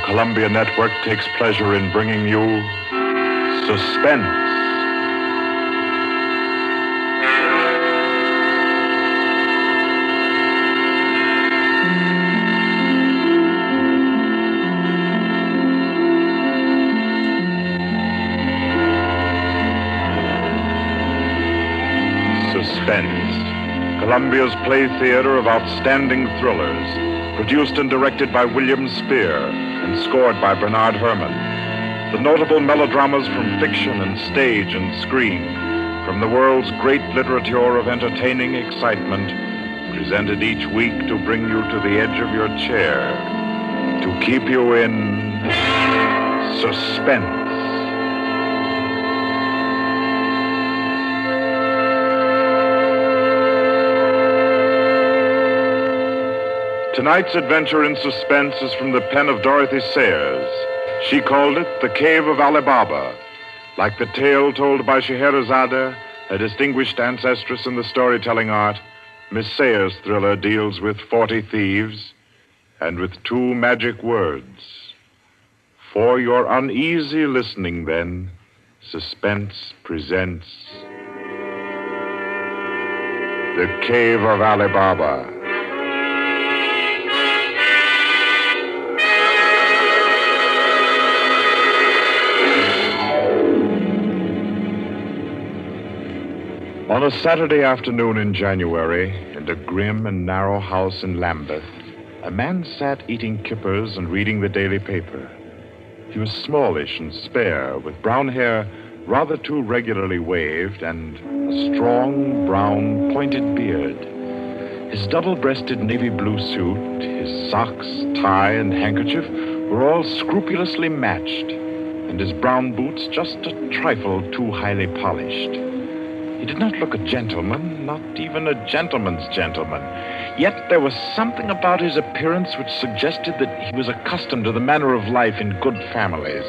Columbia Network takes pleasure in bringing you Suspense. Suspense, Columbia's play theater of outstanding thrillers, produced and directed by William Spear and scored by Bernard Herrmann. The notable melodramas from fiction and stage and screen, from the world's great literature of entertaining excitement, presented each week to bring you to the edge of your chair, to keep you in suspense. Tonight's adventure in suspense is from the pen of Dorothy Sayers. She called it The Cave of Ali Baba. Like the tale told by Scheherazade, a distinguished ancestress in the storytelling art, Miss Sayers' thriller deals with 40 thieves and with 2 magic words. For your uneasy listening, then, Suspense presents The Cave of Ali Baba. On a Saturday afternoon in January, in a grim and narrow house in Lambeth, a man sat eating kippers and reading the daily paper. He was smallish and spare, with brown hair rather too regularly waved and a strong, brown, pointed beard. His double-breasted navy blue suit, his socks, tie, and handkerchief were all scrupulously matched, and his brown boots just a trifle too highly polished. He did not look a gentleman, not even a gentleman's gentleman. Yet there was something about his appearance which suggested that he was accustomed to the manner of life in good families.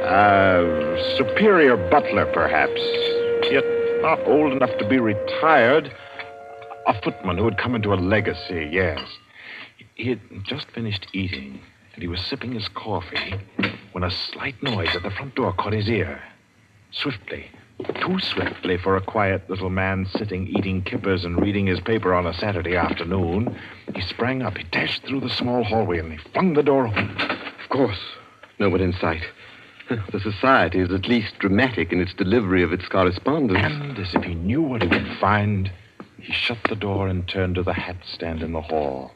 A superior butler, perhaps, yet not old enough to be retired. A footman who had come into a legacy, yes. He had just finished eating, and he was sipping his coffee when a slight noise at the front door caught his ear. Swiftly, too swiftly for a quiet little man sitting eating kippers and reading his paper on a Saturday afternoon, he sprang up. He dashed through the small hallway and he flung the door open. Of course, no one in sight. The society is at least dramatic in its delivery of its correspondence. And as if he knew what he would find, he shut the door and turned to the hat stand in the hall.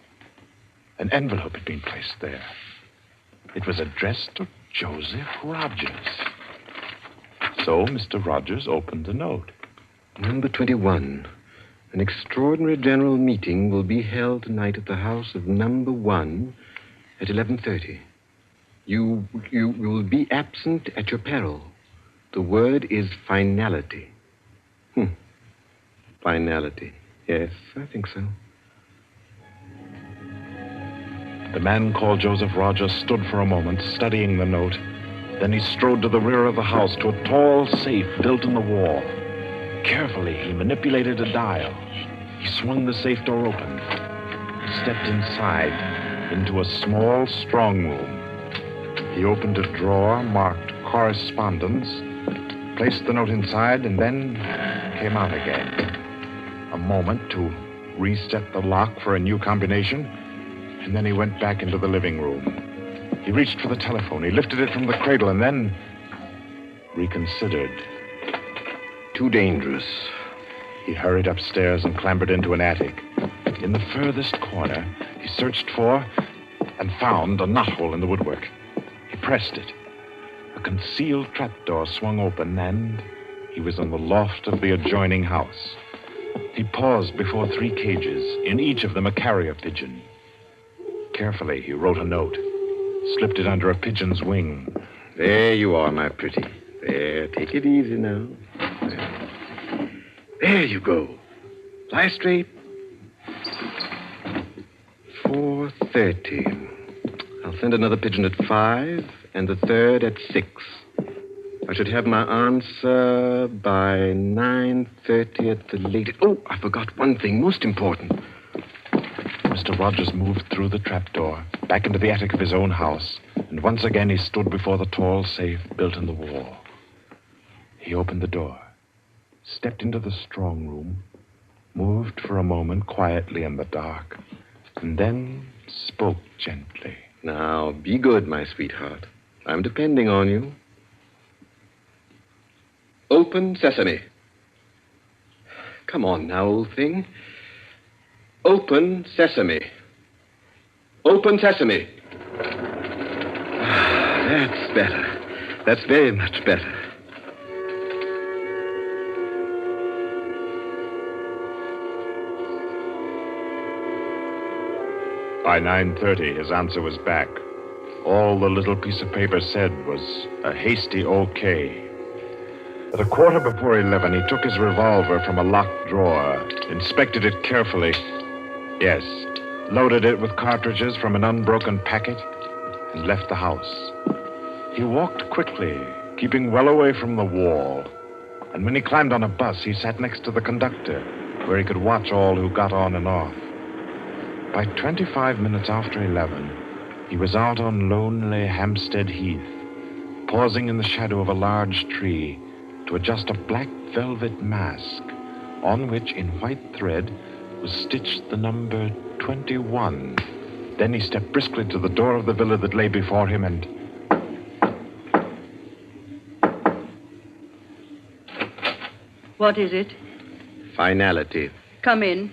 An envelope had been placed there. It was addressed to Joseph Rogers. So Mr. Rogers opened the note. Number 21. An extraordinary general meeting will be held tonight at the house of number 1 at 11:30. You will be absent at your peril. The word is finality. Finality. Yes, I think so. The man called Joseph Rogers stood for a moment, studying the note. Then he strode to the rear of the house, to a tall safe built in the wall. Carefully, he manipulated a dial. He swung the safe door open. He stepped inside, into a small strong room. He opened a drawer marked Correspondence, placed the note inside, and then came out again. A moment to reset the lock for a new combination, and then he went back into the living room. He reached for the telephone. He lifted it from the cradle and then reconsidered. Too dangerous. He hurried upstairs and clambered into an attic. In the furthest corner, he searched for and found a knothole in the woodwork. He pressed it. A concealed trapdoor swung open, and he was in the loft of the adjoining house. He paused before 3 cages, in each of them a carrier pigeon. Carefully, he wrote a note. Slipped it under a pigeon's wing. There you are, my pretty. There, take it easy now. There you go. Fly straight. 4:30. I'll send another pigeon at 5 and the third at 6. I should have my answer by 9:30 at the latest. Oh, I forgot one thing, most important. Mr. Rogers moved through the trapdoor, back into the attic of his own house, and and once again he stood before the tall safe built in the wall. He opened the door, stepped into the strong room, moved for a moment quietly in the dark, and then spoke gently. Now, be good, my sweetheart. I'm depending on you. Open sesame. Come on now, old thing. Open sesame. Open sesame. That's better. That's very much better. By 9:30, his answer was back. All the little piece of paper said was a hasty okay. At a quarter before 11, he took his revolver from a locked drawer, inspected it carefully. Yes, loaded it with cartridges from an unbroken packet, and left the house. He walked quickly, keeping well away from the wall. And when he climbed on a bus, he sat next to the conductor, where he could watch all who got on and off. By 25 minutes after 11, he was out on lonely Hampstead Heath, pausing in the shadow of a large tree to adjust a black velvet mask on which, in white thread, was stitched the number 21. Then he stepped briskly to the door of the villa that lay before him and... What is it? Finality. Come in.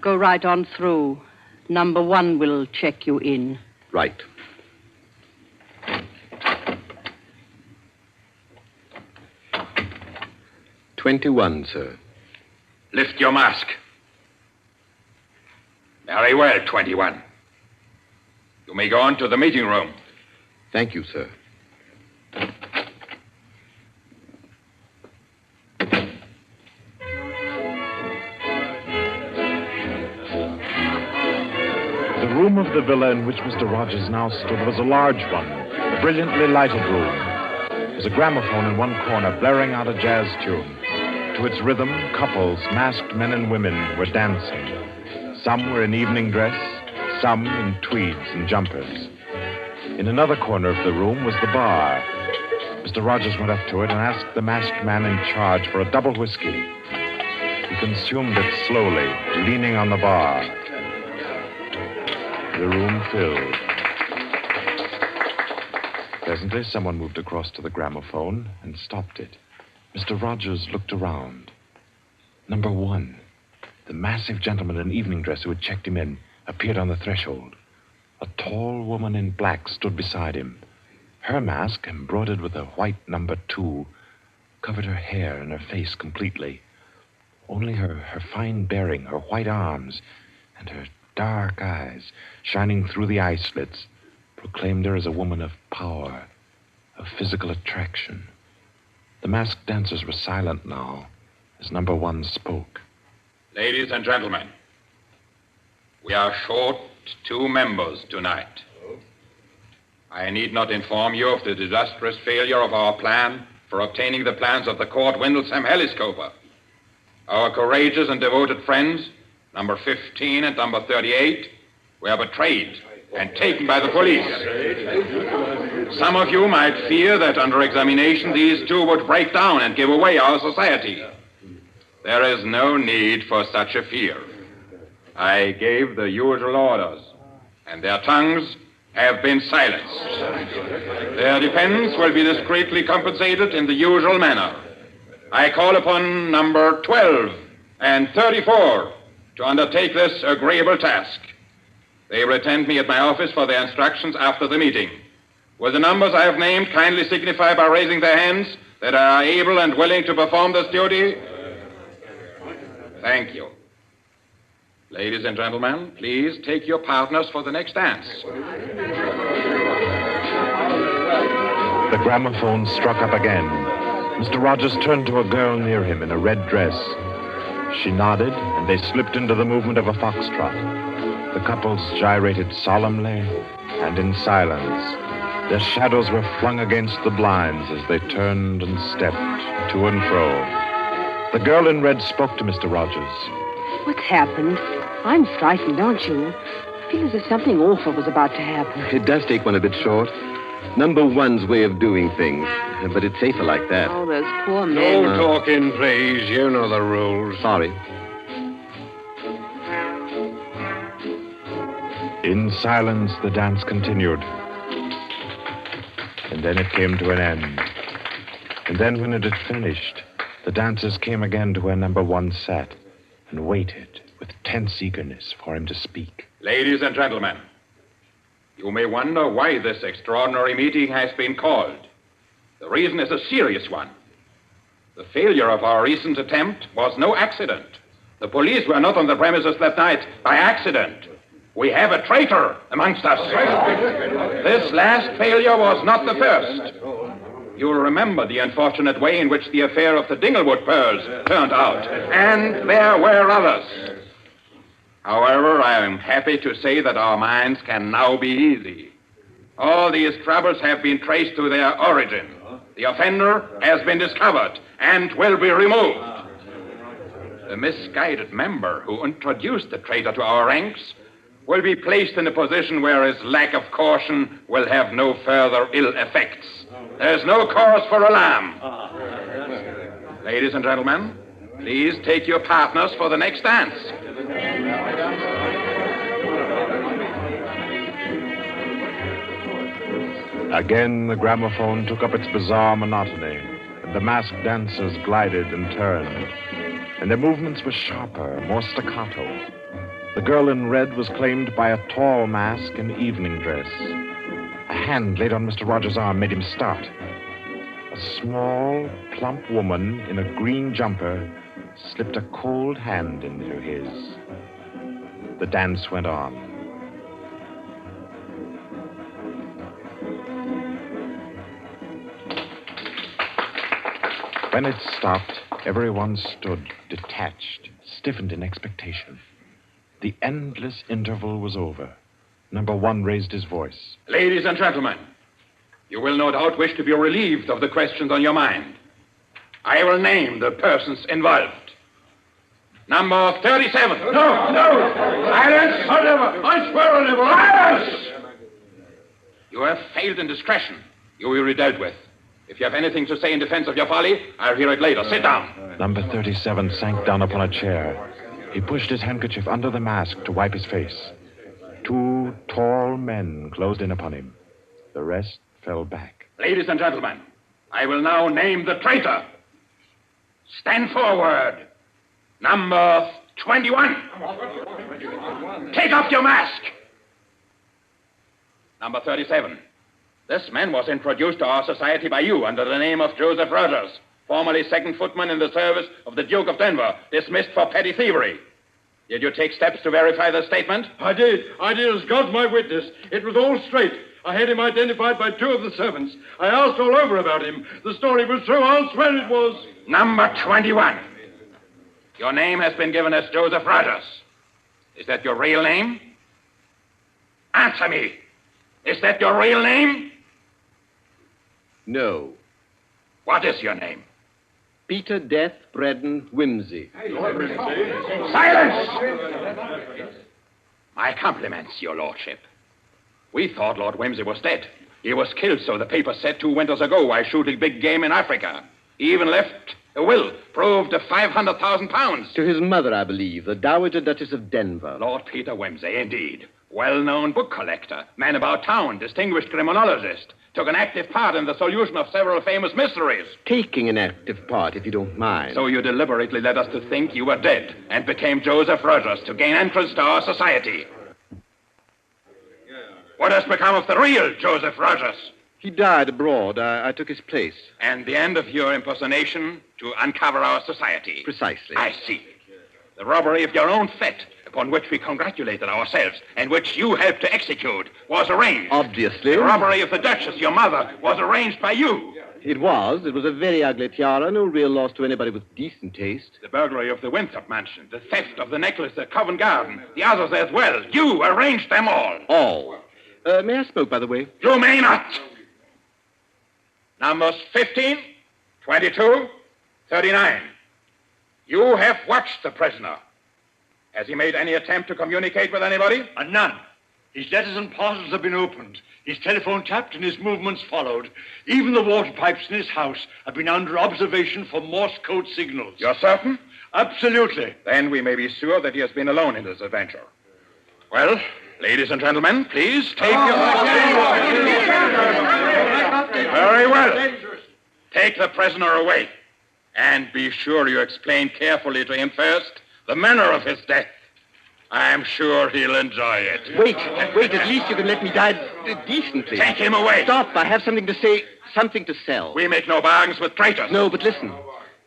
Go right on through. Number 1 will check you in. Right. "21, sir. Lift your mask. Very well, 21. You may go on to the meeting room. Thank you, sir. The room of the villa in which Mr. Rogers now stood was a large one, a brilliantly lighted room. There was a gramophone in one corner, blaring out a jazz tune. To its rhythm, couples, masked men and women, were dancing. Some were in evening dress, some in tweeds and jumpers. In another corner of the room was the bar. Mr. Rogers went up to it and asked the masked man in charge for a double whiskey. He consumed it slowly, leaning on the bar. The room filled. Presently, someone moved across to the gramophone and stopped it. Mr. Rogers looked around. Number 1, the massive gentleman in evening dress who had checked him in, appeared on the threshold. A tall woman in black stood beside him. Her mask, embroidered with a white number 2, covered her hair and her face completely. Only her fine bearing, her white arms, and her dark eyes, shining through the eye slits, proclaimed her as a woman of power, of physical attraction. The masked dancers were silent now as number 1 spoke. Ladies and gentlemen, we are short 2 members tonight. I need not inform you of the disastrous failure of our plan for obtaining the plans of the Court Windlesham Heliscoper. Our courageous and devoted friends, number 15 and number 38, were betrayed and taken by the police. Some of you might fear that under examination these 2 would break down and give away our society. There is no need for such a fear. I gave the usual orders, and their tongues have been silenced. Their defense will be discreetly compensated in the usual manner. I call upon number 12 and 34 to undertake this agreeable task. They will attend me at my office for their instructions after the meeting. Will the numbers I have named kindly signify by raising their hands that they are able and willing to perform this duty? Thank you. Ladies and gentlemen, please take your partners for the next dance. The gramophone struck up again. Mr. Rogers turned to a girl near him in a red dress. She nodded, and they slipped into the movement of a foxtrot. The couples gyrated solemnly and in silence. Their shadows were flung against the blinds as they turned and stepped to and fro. The girl in red spoke to Mr. Rogers. What's happened? I'm frightened, aren't you? feel as if something awful was about to happen. It does take one a bit short. Number one's way of doing things. But it's safer like that. Oh, those poor men. No talking, please. You know the rules. Sorry. In silence, the dance continued. And then it came to an end. And then when it had finished, the dancers came again to where number one sat and waited with tense eagerness for him to speak. Ladies and gentlemen, you may wonder why this extraordinary meeting has been called. The reason is a serious one. The failure of our recent attempt was no accident. The police were not on the premises that night by accident. We have a traitor amongst us. This last failure was not the first. You'll remember the unfortunate way in which the affair of the Dinglewood pearls turned out. And there were others. However, I am happy to say that our minds can now be easy. All these troubles have been traced to their origin. The offender has been discovered and will be removed. The misguided member who introduced the traitor to our ranks will be placed in a position where his lack of caution will have no further ill effects. There's no cause for alarm. Ladies and gentlemen, please take your partners for the next dance. Again, the gramophone took up its bizarre monotony, and the masked dancers glided and turned, and their movements were sharper, more staccato. The girl in red was claimed by a tall mask in evening dress. A hand laid on Mr. Rogers' arm made him start. A small, plump woman in a green jumper slipped a cold hand into his. The dance went on. When it stopped, everyone stood detached, stiffened in expectation. The endless interval was over. Number one raised his voice. Ladies and gentlemen, you will no doubt wish to be relieved of the questions on your mind. I will name the persons involved. Number 37. No! Silence! I swear on it. Silence! You have failed in discretion. You will be dealt with. If you have anything to say in defense of your folly, I'll hear it later. Sit down. Number 37 sank down upon a chair. He pushed his handkerchief under the mask to wipe his face. Two tall men closed in upon him. The rest fell back. Ladies and gentlemen, I will now name the traitor. Stand forward. Number 21. Take off your mask. Number 37. This man was introduced to our society by you under the name of Joseph Rogers, formerly second footman in the service of the Duke of Denver, dismissed for petty thievery. Did you take steps to verify the statement? I did, as God's my witness. It was all straight. I had him identified by two of the servants. I asked all over about him. The story was true. I'll swear it was. Number 21. Your name has been given as Joseph Rogers. Is that your real name? Answer me. Is that your real name? No. What is your name? Peter Death Braden Whimsy. Silence! My compliments, your lordship. We thought Lord Whimsy was dead. He was killed, so the paper said 2 winters ago, while shooting big game in Africa. He even left a will, proved of £500,000. To his mother, I believe, the Dowager Duchess of Denver. Lord Peter Whimsy, indeed. Well-known book collector, man about town, distinguished criminologist. Took an active part in the solution of several famous mysteries. Taking an active part, if you don't mind. So you deliberately led us to think you were dead and became Joseph Rogers to gain entrance to our society. What has become of the real Joseph Rogers? He died abroad. I took his place. And the end of your impersonation to uncover our society. Precisely. I see. The robbery of your own fete, upon which we congratulated ourselves, and which you helped to execute, was arranged. Obviously. The robbery of the Duchess, your mother, was arranged by you. It was. It was a very ugly tiara. No real loss to anybody with decent taste. The burglary of the Winthrop mansion, the theft of the necklace at Covent Garden, the others as well. You arranged them all. All. May I smoke, by the way? You may not. Numbers 15, 22, 39. You have watched the prisoner. Has he made any attempt to communicate with anybody? None. His letters and parcels have been opened. His telephone tapped and his movements followed. Even the water pipes in his house have been under observation for Morse code signals. You're certain? Absolutely. Then we may be sure that he has been alone in this adventure. Well, ladies and gentlemen, please take your... Very well. Take the prisoner away. And be sure you explain carefully to him first the manner of his death. I'm sure he'll enjoy it. Wait, at least you can let me die decently. Take him away. Stop, I have something to say, something to sell. We make no bargains with traitors. No, but listen.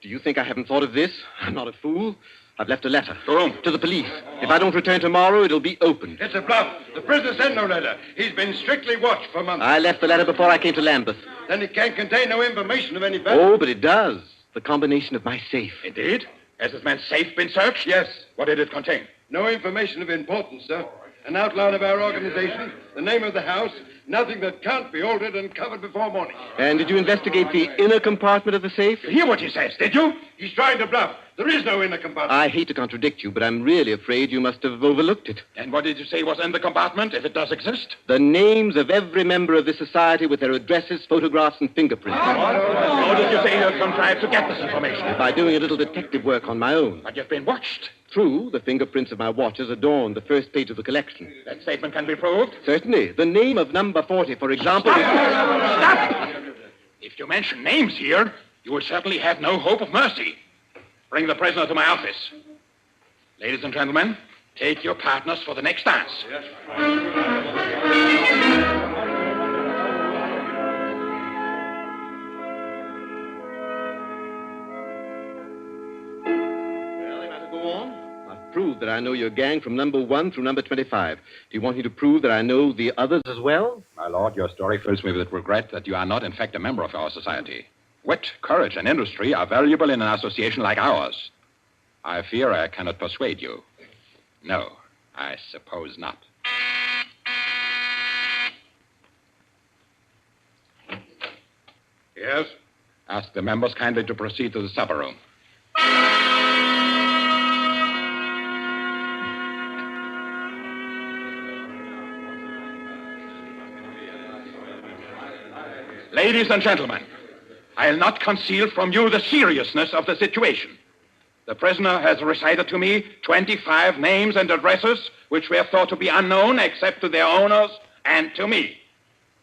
Do you think I haven't thought of this? I'm not a fool. I've left a letter. To whom? To the police. If I don't return tomorrow, it'll be opened. It's a bluff. The prisoner sent no letter. He's been strictly watched for months. I left the letter before I came to Lambeth. Then it can't contain no information of any value. Oh, but it does. The combination of my safe. Indeed? Has this man's safe been searched? Yes. What did it contain? No information of importance, sir. An outline of our organization, the name of the house, nothing that can't be altered and covered before morning. And did you investigate the inner compartment of the safe? You hear what he says, did you? He's trying to bluff. There is no inner compartment. I hate to contradict you, but I'm really afraid you must have overlooked it. And what did you say was in the compartment, if it does exist? The names of every member of this society with their addresses, photographs, and fingerprints. How did you say you contrived to get this information? By doing a little detective work on my own. But you've been watched. True, the fingerprints of my watches adorn the first page of the collection. That statement can be proved? Certainly. The name of number 40, for example... Stop! If you mention names here, you will certainly have no hope of mercy. Bring the prisoner to my office. Ladies and gentlemen, take your partners for the next dance. Yes. Prove that I know your gang from number 1 through number 25. Do you want me to prove that I know the others as well? My lord, your story fills me with regret that you are not, in fact, a member of our society. Wit, courage, and industry are valuable in an association like ours. I fear I cannot persuade you. No, I suppose not. Yes? Ask the members kindly to proceed to the supper room. Ladies and gentlemen, I'll not conceal from you the seriousness of the situation. The prisoner has recited to me 25 names and addresses which were thought to be unknown except to their owners and to me.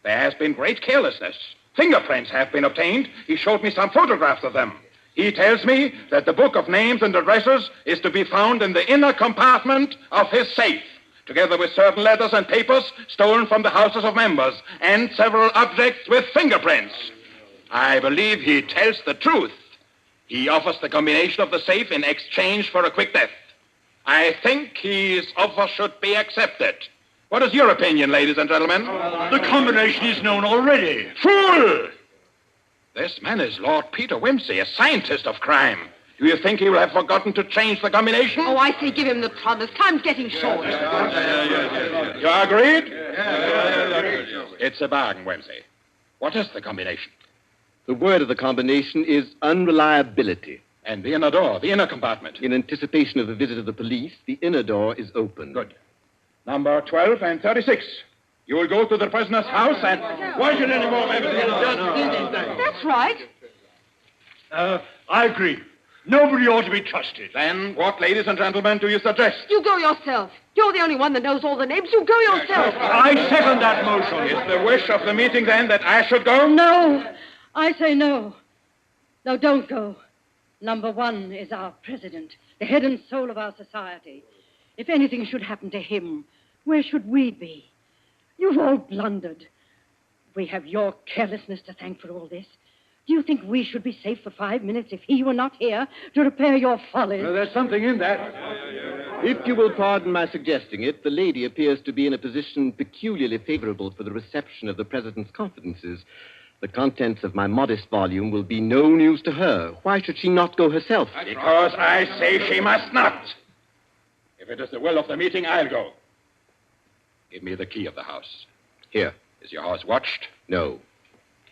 There has been great carelessness. Fingerprints have been obtained. He showed me some photographs of them. He tells me that the book of names and addresses is to be found in the inner compartment of his safe, together with certain letters and papers stolen from the houses of members, and several objects with fingerprints. I believe he tells the truth. He offers the combination of the safe in exchange for a quick death. I think his offer should be accepted. What is your opinion, ladies and gentlemen? The combination is known already. Fool! This man is Lord Peter Wimsey, a scientist of crime. Do you think he will have forgotten to change the combination? Oh, I say give him the promise. Time's getting short. You agreed? It's a bargain, Wimsey. What is the combination? The word of the combination is unreliability. And the inner door, the inner compartment. In anticipation of the visit of the police, the inner door is open. Good. Number 12 and 36. You will go to the prisoner's house and... Why should any more members That's right. I agree. Nobody ought to be trusted. Then what, ladies and gentlemen, do you suggest? You go yourself. You're the only one that knows all the names. You go yourself. I second that motion. Is the wish of the meeting, then, that I should go? No. I say no. No, don't go. Number 1 is our president, the head and soul of our society. If anything should happen to him, where should we be? You've all blundered. We have your carelessness to thank for all this. Do you think we should be safe for 5 minutes if he were not here to repair your follies? Well, there's something in that. If you will pardon my suggesting it, the lady appears to be in a position peculiarly favorable for the reception of the president's confidences. The contents of my modest volume will be no news to her. Why should she not go herself? Because I say she must not. If it is the will of the meeting, I'll go. Give me the key of the house. Here. Is your house watched? No.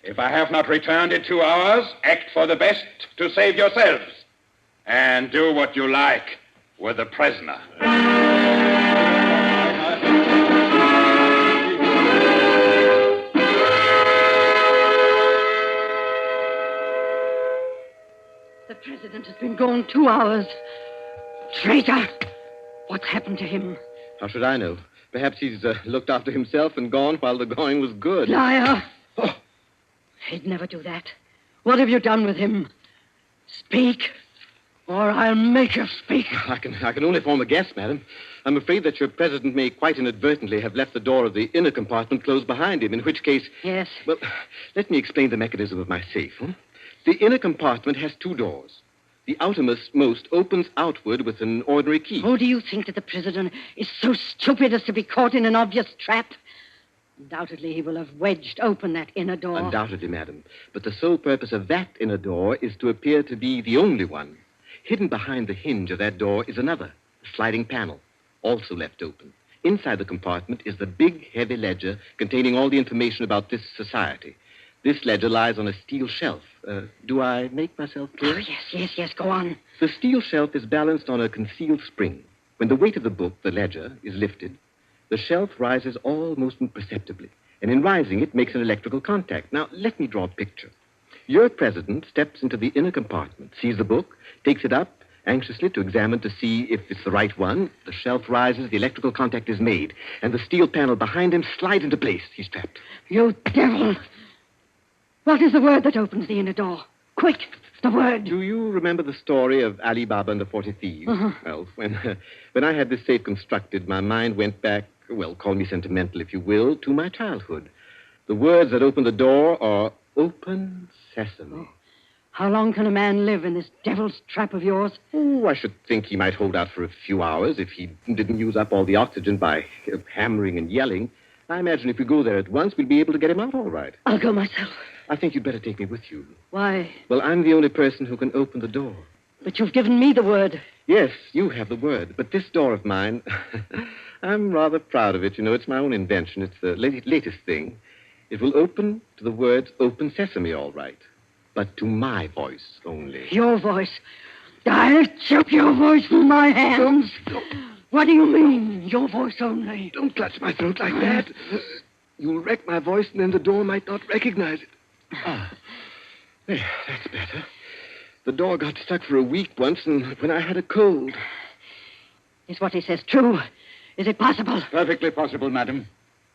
If I have not returned in 2 hours, act for the best to save yourselves. And do what you like with the prisoner. president has been gone 2 hours. Traitor! What's happened to him? How should I know? Perhaps he's looked after himself and gone while the going was good. Liar! Oh. He'd never do that. What have you done with him? Speak, or I'll make you speak. I can only form a guess, madam. I'm afraid that your president may quite inadvertently have left the door of the inner compartment closed behind him, in which case... Yes? Well, let me explain the mechanism of my safe. The inner compartment has 2 doors. The outermost opens outward with an ordinary key. Oh, do you think that the president is so stupid as to be caught in an obvious trap? Undoubtedly, he will have wedged open that inner door. Undoubtedly, madam. But the sole purpose of that inner door is to appear to be the only one. Hidden behind the hinge of that door is another, a sliding panel, also left open. Inside the compartment is the big, heavy ledger containing all the information about this society. This ledger lies on a steel shelf. Do I make myself clear? Oh, yes, go on. The steel shelf is balanced on a concealed spring. When the weight of the book, the ledger, is lifted, the shelf rises almost imperceptibly, and in rising, it makes an electrical contact. Now, let me draw a picture. Your president steps into the inner compartment, sees the book, takes it up, anxiously to examine to see if it's the right one. The shelf rises, the electrical contact is made, and the steel panel behind him slides into place. He's trapped. You devil! What is the word that opens the inner door? Quick, the word. Do you remember the story of Ali Baba and the 40 Thieves? Uh-huh. Well, when I had this safe constructed, my mind went back, well, call me sentimental if you will, to my childhood. The words that open the door are open sesame. Oh. How long can a man live in this devil's trap of yours? Oh, I should think he might hold out for a few hours if he didn't use up all the oxygen by hammering and yelling. I imagine if we go there at once, we'll be able to get him out all right. I'll go myself. I think you'd better take me with you. Why? Well, I'm the only person who can open the door. But you've given me the word. Yes, you have the word. But this door of mine, I'm rather proud of it. You know, it's my own invention. It's the latest thing. It will open to the words open sesame, all right. But to my voice only. Your voice? I'll choke your voice from my hands. Don't. What do you mean, your voice only? Don't clutch my throat like that. You'll wreck my voice, and then the door might not recognize it. There, that's better. The door got stuck for a week once, and when I had a cold. Is what he says true? Is it possible? Perfectly possible, madam.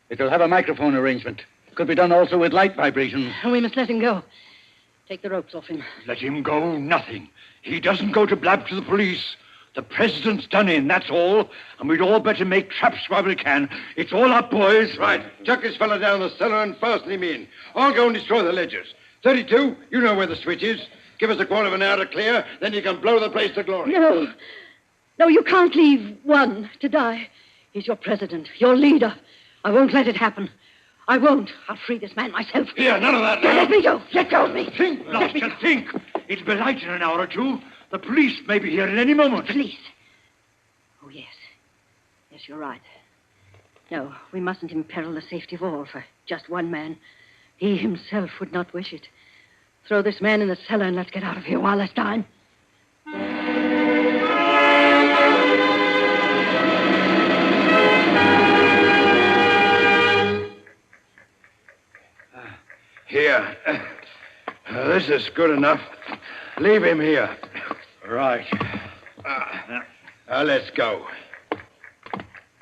It'll have a microphone arrangement. Could be done also with light vibrations. We must let him go. Take the ropes off him. Let him go, nothing. He doesn't go to blab to the police. The president's done in, that's all. And we'd all better make traps while we can. It's all up, boys. Right. Chuck this fella down the cellar and fasten him in. I'll go and destroy the ledgers. 32, you know where the switch is. Give us a quarter of an hour to clear, then you can blow the place to glory. No, you can't leave one to die. He's your president, your leader. I won't let it happen. I won't. I'll free this man myself. Here, none of that now. Let me go. Let go of me. Think, Blaster, think. It'll be light in an hour or two. The police may be here at any moment. Police? Oh, yes. Yes, you're right. No, we mustn't imperil the safety of all for just one man. He himself would not wish it. Throw this man in the cellar and let's get out of here while there's time. Here. This is good enough. Leave him here. Right. Let's go.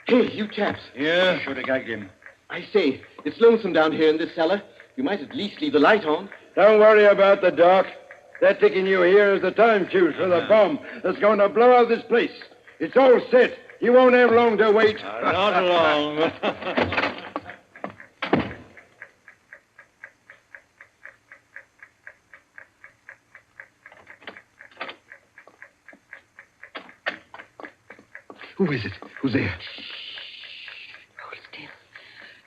Hey, you chaps. Yeah? Should have gagged him. I say, it's lonesome down here in this cellar. You might at least leave the light on. Don't worry about the dark. They're taking you here as the time fuse for the bomb that's going to blow out this place. It's all set. You won't have long to wait. Not long. Who is it? Who's there? Hold still,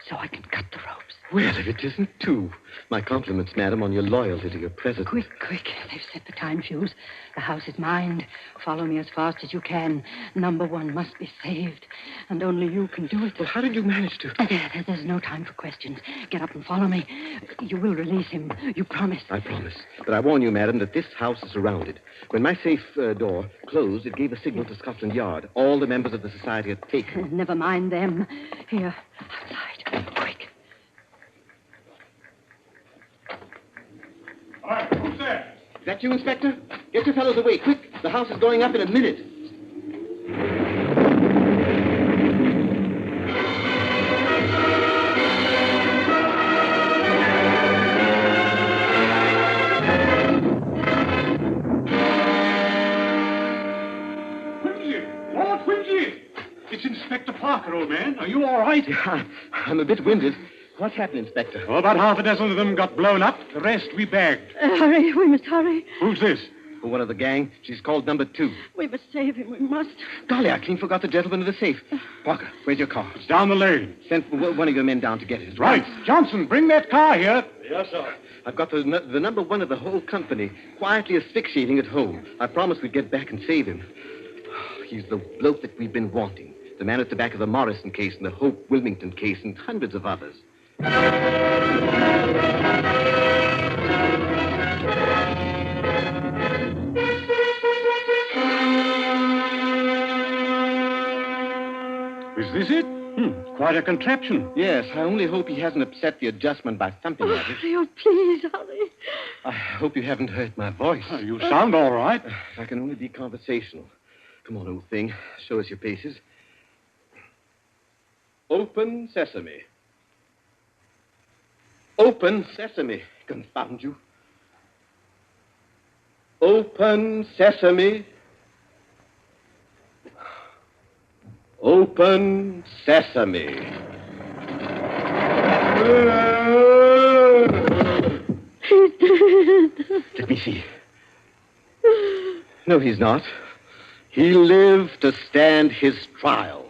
so I can cut the ropes. Well, if it isn't two. My compliments, madam, on your loyalty to your president. Quick. They've set the time fuse. The house is mine. Follow me as fast as you can. Number one must be saved. And only you can do it. Well, how did you manage to? There's no time for questions. Get up and follow me. You will release him. You promise. I promise. But I warn you, madam, that this house is surrounded. When my safe door closed, it gave a signal to Scotland Yard. All the members of the society had taken. Never mind them. Here, outside. Quick. All right, who's there? Is that you, Inspector? Get your fellows away, quick. The house is going up in a minute. Lord Quincy! It's Inspector Parker, old man. Are you all right? I'm a bit winded. What's happened, Inspector? Well, about half a dozen of them got blown up. The rest we bagged. Hurry, we must hurry. Who's this? One of the gang. She's called number 2. We must save him, we must. Golly, I clean forgot the gentleman in the safe. Parker, where's your car? It's down the lane. Send one of your men down to get it. Right. Johnson, bring that car here. Yes, sir. I've got the number 1 of the whole company quietly asphyxiating at home. I promised we'd get back and save him. He's the bloke that we've been wanting. The man at the back of the Morrison case and the Hope Wilmington case and hundreds of others. Is this it? Quite a contraption. Yes, I only hope he hasn't upset the adjustment by thumping at it. Oh, please, hurry. I hope you haven't hurt my voice. You sound all right. If I can only be conversational. Come on, old thing. Show us your paces. Open sesame. Open sesame. Confound you. Open sesame. Open sesame. He's dead. Let me see. No, he's not. He lived to stand his trial.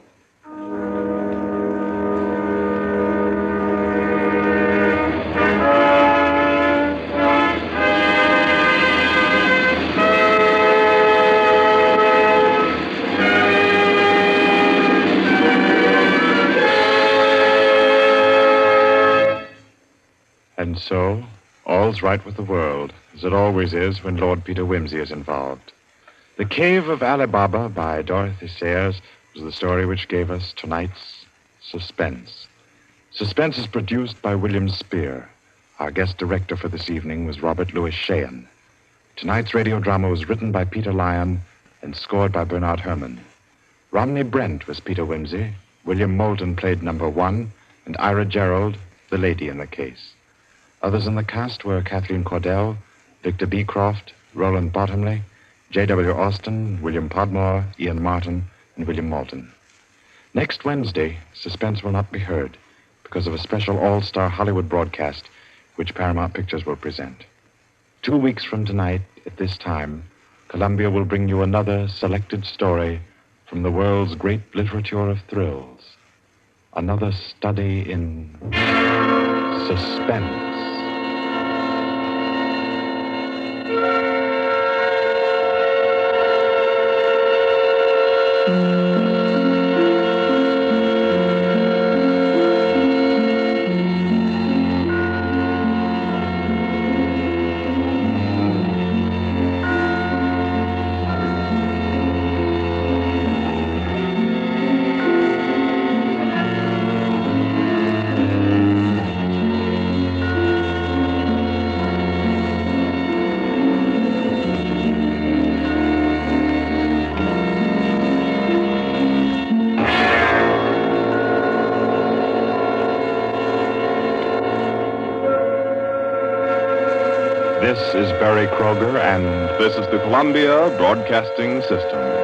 And so, all's right with the world, as it always is when Lord Peter Wimsey is involved. The Cave of Ali Baba by Dorothy Sayers was the story which gave us tonight's Suspense. Suspense is produced by William Spear. Our guest director for this evening was Robert Louis Sheehan. Tonight's radio drama was written by Peter Lyon and scored by Bernard Herrmann. Romney Brent was Peter Wimsey, William Moulton played number 1, and Ira Gerald, the lady in the case. Others in the cast were Kathleen Cordell, Victor Beecroft, Roland Bottomley, J.W. Austin, William Podmore, Ian Martin, and William Moulton. Next Wednesday, Suspense will not be heard because of a special all-star Hollywood broadcast which Paramount Pictures will present. 2 weeks from tonight, at this time, Columbia will bring you another selected story from the world's great literature of thrills. Another study in suspense. This is Barry Kroger, and This is the Columbia Broadcasting System.